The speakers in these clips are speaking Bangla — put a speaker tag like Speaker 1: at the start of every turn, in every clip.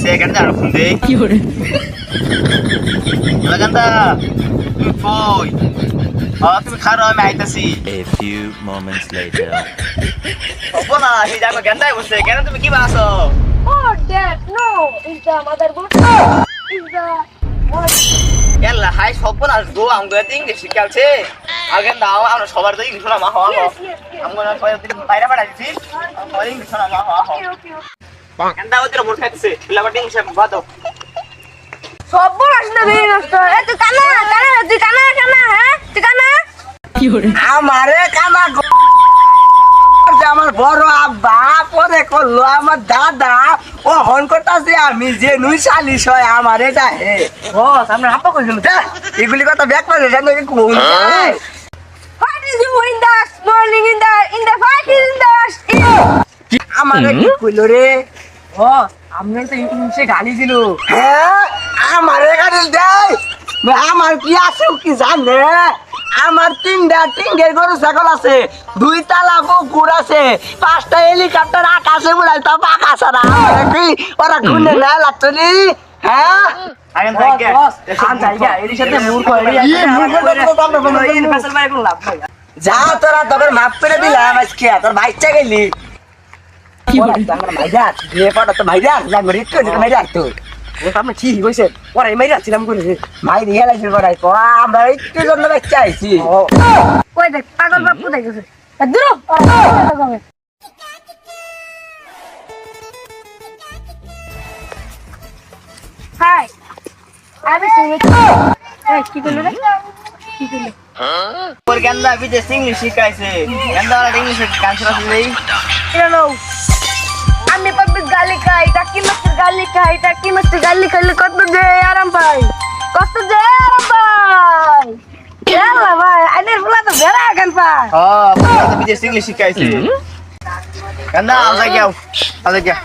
Speaker 1: আইছে কেন আর ফোন দে কি করে লাগান্দা কই তুমি খারো আমি আইতাছি
Speaker 2: A few moments later.
Speaker 1: ওপনা হি জানো গন্দাই বসে কেন তুমি কি বাসো
Speaker 3: Oh, Dad, no. Is the motherboard? Is the what?
Speaker 1: এলা হাই সপনা গো আমগো ইংলিশ শিখালছে আগে দাও আমরা সবার তো ইংলিশ না মা হওয়া
Speaker 3: Yes, yes, yes.
Speaker 1: আমগো না কয় দিন বাইরে পাঠাই দিছি আমরা ইংলিশ না মা হওয়া
Speaker 3: Okay, okay, okay.
Speaker 1: গন্দা ওদের মোট খাইতেছে পিলাবার ইংলিশ বাদো
Speaker 3: সব আসলে বেরিয়ে নষ্ট এ তুই কানা হ্যাঁ তুই কানা
Speaker 4: আমারে কানা আমার বড় আব্বা পরে করলো আমার দাদা ও হন করতেছে আমি যে নুই চালিশ হয় আমার এটা হে ও সামনে আপা কইছিল এগুলি কথা ব্যাক করে জানো কি কোন
Speaker 3: What is you in the morning in the fight in the
Speaker 4: আমারে কি কইলো রে
Speaker 5: ও আপনার তো ইংলিশে গালি দিল
Speaker 4: হ্যাঁ আমারে গাড়ি দেয় আমার কি আছে কি জানে আমার তিনটা টিঙ্গের গরু ছাগল আছে 2 তালা পুকুর আছে 5টা হেলিকপ্টার আকাশে উড়াই তো পাকা ছাড়া আমারে কি ওরা ঘুরে না লাগতো নি হ্যাঁ
Speaker 1: আগে থাকে
Speaker 5: আম জায়গা এর সাথে মূর্খ
Speaker 4: যা তোরা তোর মাপ করে দিলাম আজকে তোর বাইচ্চা গেলি কি বলি আমার ভাইয়া বিয়ে পড়া তো ভাইয়া লাগবে রিট করে ভাইয়া তো
Speaker 5: আপনি ঠিক কইছেন ওরা মেরে আসছিলাম করে
Speaker 4: ভাই দিয়ে লাগছে পড়াই তো আমরা একটু জন্য বাচ্চা আইছি
Speaker 3: কই দেখ পাগল বাপু দেখেছে দূর হাই আমি শুনেছি এই কি বললি রে কি বললি
Speaker 1: ওর গন্দা বিদেশ ইংলিশ শিখাইছে গন্দা আর ইংলিশ গান শোনাছে দেই
Speaker 3: Hello. আমি পাবলিক গালি খাই টাকি মত গালি খাই টাকি মত গালি খাইলে কত যে আরাম পাই কত যে আরাম পাই ইয়ালা ভাই আইনের বলা তো বেড়া গান পাই
Speaker 1: হ্যাঁ বিদেশ ইংলিশ শিখাইছে গন্দা আজা গিয়া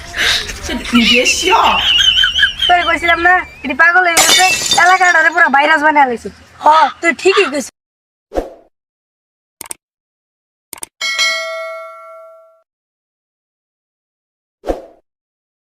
Speaker 3: তুই কইছিলাম না এটি পাগল হয়ে গেছে এলাকাটারে পুরো ভাইরাস বানায় লাইছে তুই ঠিকই কইছিস